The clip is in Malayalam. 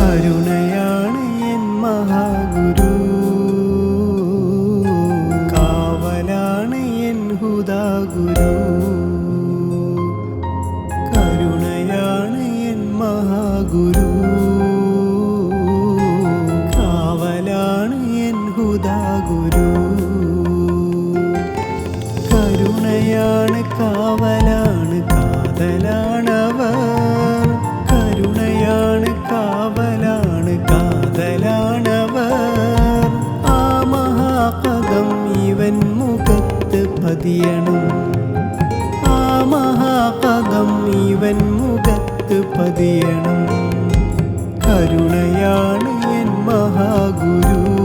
കരുണയാണ് എൻ മഹാഗുരു, കാവലാണ് എൻ ഹുദാഗുരു. കരുണയാണ് എൻ മഹാഗുരു, കാവലാണ് എൻ ഹുദാഗുരു. കരുണയാണ് കാവലാണ് കാതലാണവർ, കരുണയാണ് കാവലാണ് കാതലാണവർ. ആ മഹാപദം ഇവൻ മുഖത്ത് പതിയണം, ആ മഹാപദം ഇവൻ മുഖത്ത് പതിയണം. കരുണയാണ് എൻ മഹാഗുരു.